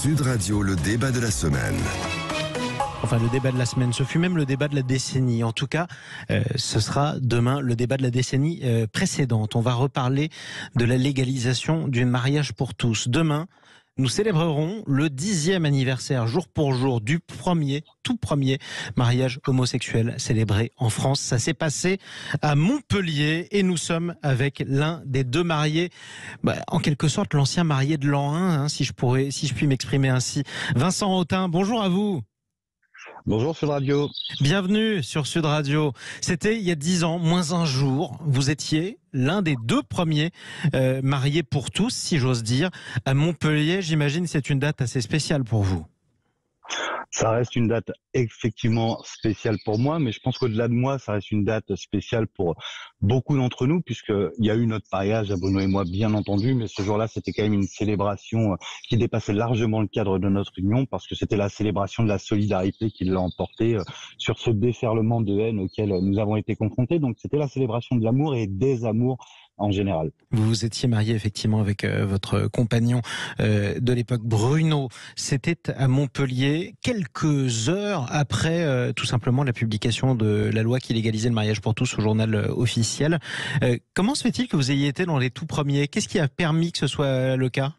Sud Radio, le débat de la semaine. Enfin, le débat de la semaine, ce fut même le débat de la décennie. En tout cas, ce sera demain le débat de la décennie précédente. On va reparler de la légalisation du mariage pour tous. Demain, nous célébrerons le 10e anniversaire, jour pour jour, du tout premier mariage homosexuel célébré en France. Ça s'est passé à Montpellier et nous sommes avec l'un des deux mariés, en quelque sorte l'ancien marié de l'an 1, si je puis m'exprimer ainsi. Vincent Autain, bonjour à vous. Bonjour Sud Radio. Bienvenue sur Sud Radio. C'était il y a 10 ans, moins un jour. Vous étiez l'un des deux premiers mariés pour tous, si j'ose dire, à Montpellier. J'imagine que c'est une date assez spéciale pour vous. Ça reste une date effectivement spéciale pour moi, mais je pense qu'au-delà de moi, ça reste une date spéciale pour beaucoup d'entre nous, puisqu'il y a eu notre mariage à Bruno et moi, bien entendu, mais ce jour-là, c'était quand même une célébration qui dépassait largement le cadre de notre union, parce que c'était la célébration de la solidarité qui l'a emporté sur ce déferlement de haine auquel nous avons été confrontés. Donc c'était la célébration de l'amour et des amours en général. Vous vous étiez marié effectivement avec votre compagnon de l'époque, Bruno. C'était à Montpellier, quelques heures après tout simplement la publication de la loi qui légalisait le mariage pour tous au journal officiel. Comment se fait-il que vous ayez été dans les tout premiers? Qu'est-ce qui a permis que ce soit le cas?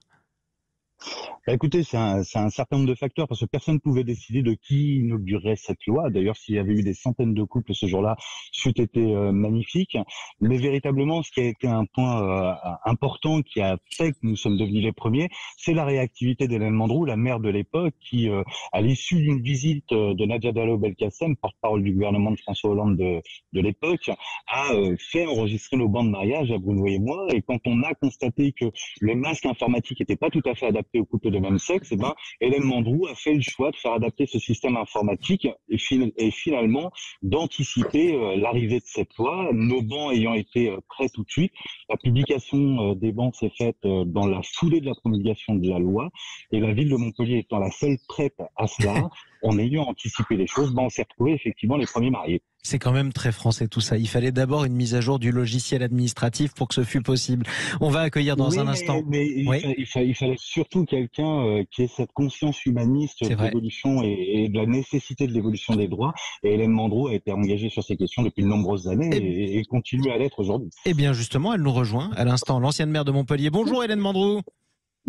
Écoutez, c'est un certain nombre de facteurs, parce que personne ne pouvait décider de qui inaugurerait cette loi. D'ailleurs, s'il y avait eu des centaines de couples ce jour-là, c'eût été magnifique. Mais véritablement, ce qui a été un point important qui a fait que nous sommes devenus les premiers, c'est la réactivité d'Hélène Mandroux, la maire de l'époque, qui, à l'issue d'une visite de Nadia Vallaud-Belkacem, porte-parole du gouvernement de François Hollande de l'époque, a fait enregistrer nos bancs de mariage à Bruno et moi. Et quand on a constaté que le masque informatique n'était pas tout à fait adapté aux couples de même sexe, Hélène Mandroux a fait le choix de faire adapter ce système informatique et finalement d'anticiper l'arrivée de cette loi, nos bancs ayant été prêts tout de suite. La publication des bancs s'est faite dans la foulée de la promulgation de la loi, et la ville de Montpellier étant la seule prête à cela, en ayant anticipé les choses, on s'est retrouvés effectivement les premiers mariés. C'est quand même très français tout ça. Il fallait d'abord une mise à jour du logiciel administratif pour que ce fût possible. On va accueillir dans un instant. Il fallait surtout quelqu'un qui ait cette conscience humaniste de l'évolution et de la nécessité de l'évolution des droits. Et Hélène Mandroux a été engagée sur ces questions depuis de nombreuses années et continue à l'être aujourd'hui. Eh bien justement, elle nous rejoint à l'instant, l'ancienne maire de Montpellier. Bonjour Hélène Mandroux.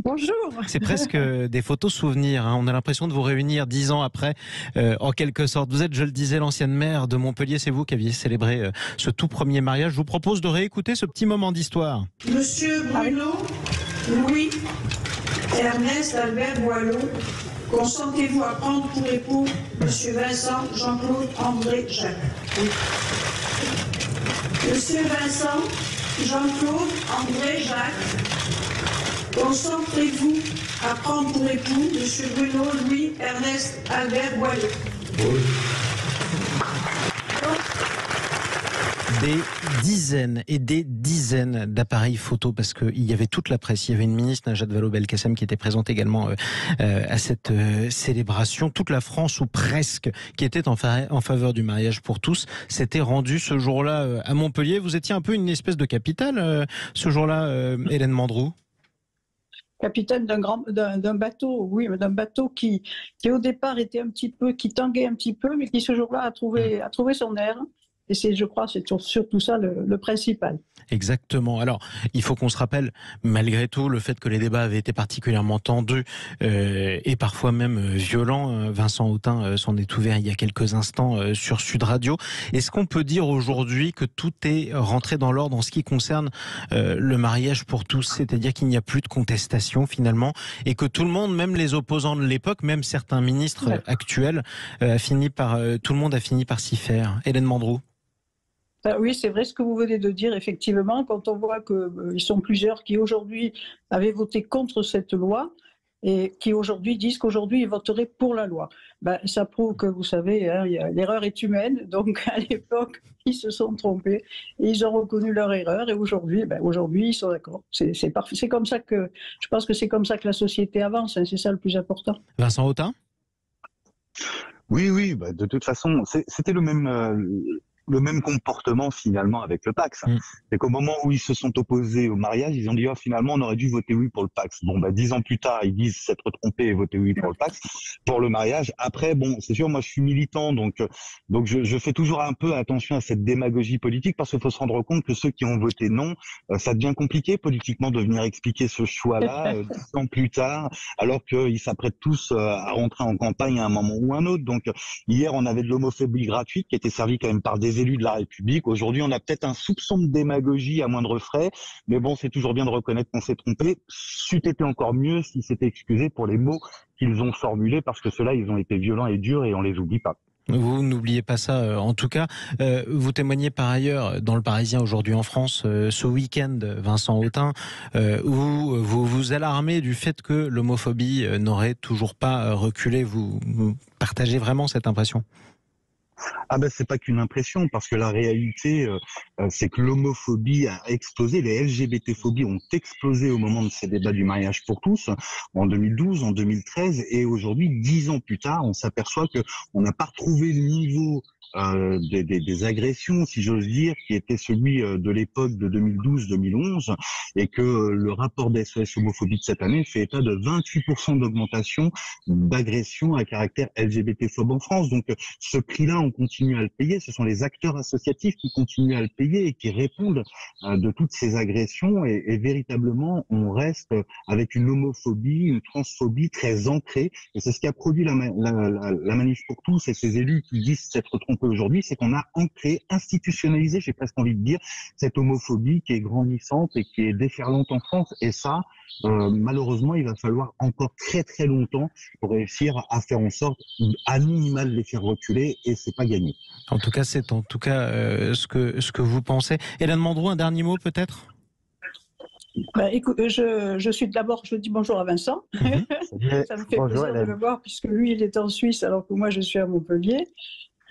Bonjour. C'est presque des photos souvenirs. On a l'impression de vous réunir 10 ans après, en quelque sorte. Vous êtes, je le disais, l'ancienne maire de Montpellier. C'est vous qui aviez célébré ce tout premier mariage. Je vous propose de réécouter ce petit moment d'histoire. Monsieur Bruno, Louis, Ernest, Albert Boileau, consentez-vous à prendre pour époux Monsieur Vincent, Jean-Claude, André, Jacques? Monsieur Vincent, Jean-Claude, André, Jacques, concentrez-vous à prendre pour époux Monsieur Bruno, Louis, Ernest, Albert Boileau. Oui. Des dizaines et des dizaines d'appareils photo, parce qu'il y avait toute la presse. Il y avait une ministre, Najat Vallaud-Belkacem, qui était présente également à cette célébration. Toute la France, ou presque, qui était en faveur du mariage pour tous, s'était rendue ce jour-là à Montpellier. Vous étiez un peu une espèce de capitale ce jour-là, Hélène Mandroux? Capitaine d'un bateau, oui, mais d'un bateau qui au départ était un petit peu, qui tanguait un petit peu, mais qui ce jour-là a trouvé son air. Et je crois, c'est surtout ça le principal. Exactement. Alors, il faut qu'on se rappelle, malgré tout, le fait que les débats avaient été particulièrement tendus et parfois même violents. Vincent Autain s'en est ouvert il y a quelques instants sur Sud Radio. Est-ce qu'on peut dire aujourd'hui que tout est rentré dans l'ordre en ce qui concerne le mariage pour tous? C'est-à-dire qu'il n'y a plus de contestation finalement, et que tout le monde, même les opposants de l'époque, même certains ministres actuels, tout le monde a fini par s'y faire. Hélène Mandroux. Oui, c'est vrai ce que vous venez de dire, effectivement, quand on voit qu'ils sont plusieurs qui aujourd'hui avaient voté contre cette loi et qui aujourd'hui disent qu'aujourd'hui ils voteraient pour la loi. Ça prouve que, vous savez, l'erreur est humaine, donc à l'époque ils se sont trompés et ils ont reconnu leur erreur, et aujourd'hui ils sont d'accord. C'est parfait. C'est comme ça que, je pense que c'est comme ça que la société avance, c'est ça le plus important. Vincent Autain. Oui, de toute façon, c'était le même... le même comportement finalement avec le Pacs. C'est qu'au moment où ils se sont opposés au mariage, ils ont dit finalement on aurait dû voter oui pour le Pacs. Bon 10 ans plus tard, ils disent s'être trompés et voter oui pour le Pacs, pour le mariage. Après c'est sûr, moi je suis militant, donc je fais toujours un peu attention à cette démagogie politique, parce qu'il faut se rendre compte que ceux qui ont voté non, ça devient compliqué politiquement de venir expliquer ce choix-là 10 ans plus tard, alors qu'ils s'apprêtent tous à rentrer en campagne à un moment ou un autre. Donc hier on avait de l'homophobie gratuite qui était servie quand même par des élus de la République. Aujourd'hui on a peut-être un soupçon de démagogie à moindre frais, mais bon, c'est toujours bien de reconnaître qu'on s'est trompé. C'eût été encore mieux s'ils s'étaient excusés pour les mots qu'ils ont formulés, parce que ceux-là ils ont été violents et durs et on les oublie pas. Vous n'oubliez pas ça, en tout cas. Vous témoignez par ailleurs dans Le Parisien aujourd'hui en France, ce week-end, Vincent Autain, où vous vous alarmez du fait que l'homophobie n'aurait toujours pas reculé. Vous partagez vraiment cette impression ? C'est pas qu'une impression, parce que la réalité, c'est que l'homophobie a explosé, les LGBT-phobies ont explosé au moment de ces débats du mariage pour tous, en 2012, en 2013, et aujourd'hui, 10 ans plus tard, on s'aperçoit que on n'a pas retrouvé le niveau des agressions, si j'ose dire, qui était celui de l'époque de 2012-2011, et que le rapport des SOS homophobie de cette année fait état de 28% d'augmentation d'agressions à caractère LGBT-phobe en France. Donc ce prix-là, on continue à le payer. Ce sont les acteurs associatifs qui continuent à le payer et qui répondent de toutes ces agressions, et véritablement on reste avec une homophobie, une transphobie très ancrée, et c'est ce qui a produit la manif pour tous, et ces élus qui disent s'être trompés aujourd'hui, c'est qu'on a ancré, institutionnalisé, j'ai presque envie de dire, cette homophobie qui est grandissante et qui est déferlante en France. Et ça, malheureusement, il va falloir encore très très longtemps pour réussir à faire en sorte, à minima, de les faire reculer, et c'est pas gagné. En tout cas, c'est ce que vous pensez. Hélène Mandroux, un dernier mot peut-être ? Écoute, je dis bonjour à Vincent. Ça me fait plaisir de le voir, puisque lui, il est en Suisse alors que moi, je suis à Montpellier.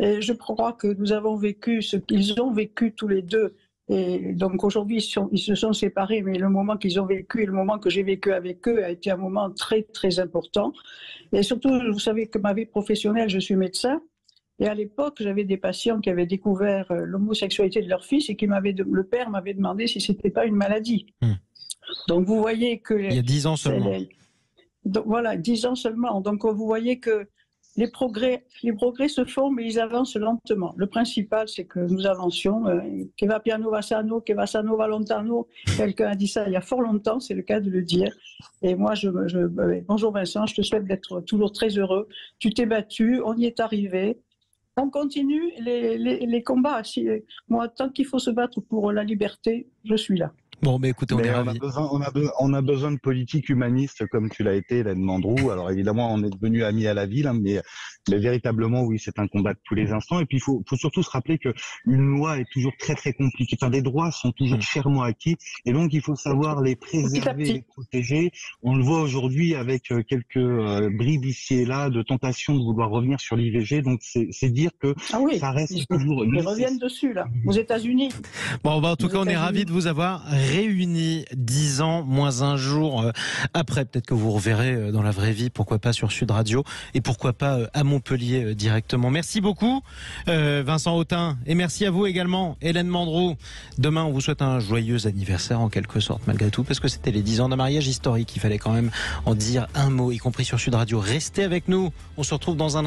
Et je crois que nous avons vécu ce qu'ils ont vécu tous les deux. Et donc aujourd'hui, ils se sont séparés, mais le moment qu'ils ont vécu et le moment que j'ai vécu avec eux a été un moment très, très important. Et surtout, vous savez que ma vie professionnelle, je suis médecin. Et à l'époque, j'avais des patients qui avaient découvert l'homosexualité de leur fils et le père m'avait demandé si c'était pas une maladie. Donc vous voyez que... Il y a 10 ans seulement. Donc voilà, 10 ans seulement. Donc vous voyez que les progrès se font, mais ils avancent lentement. Le principal, c'est que nous avancions. Que va piano va sano, que va sano va lontano. Quelqu'un a dit ça il y a fort longtemps, c'est le cas de le dire. Et moi, bonjour Vincent, je te souhaite d'être toujours très heureux. Tu t'es battu, on y est arrivé. On continue les combats. Moi, tant qu'il faut se battre pour la liberté, je suis là. Bon, mais écoutez, on a besoin de politiques humanistes comme tu l'as été, Hélène Mandroux. Alors évidemment, on est devenu amis à la ville, mais véritablement, oui, c'est un combat de tous les instants. Et puis, il faut surtout se rappeler que une loi est toujours très très compliquée. Enfin, des droits sont toujours chèrement acquis, et donc il faut savoir les préserver, les protéger. On le voit aujourd'hui avec quelques bribes ici et là de tentation de vouloir revenir sur l'IVG. Donc c'est dire que ça reste toujours. Ils reviennent dessus là, aux États-Unis. Bon, en tout cas, on est ravis de vous avoir réunis 10 ans moins un jour après. Peut-être que vous reverrez dans la vraie vie, pourquoi pas sur Sud Radio, et pourquoi pas à Montpellier directement. Merci beaucoup Vincent Autain, et merci à vous également Hélène Mandroux. Demain, on vous souhaite un joyeux anniversaire en quelque sorte malgré tout, parce que c'était les 10 ans d'un mariage historique. Il fallait quand même en dire un mot, y compris sur Sud Radio. Restez avec nous, on se retrouve dans un instant.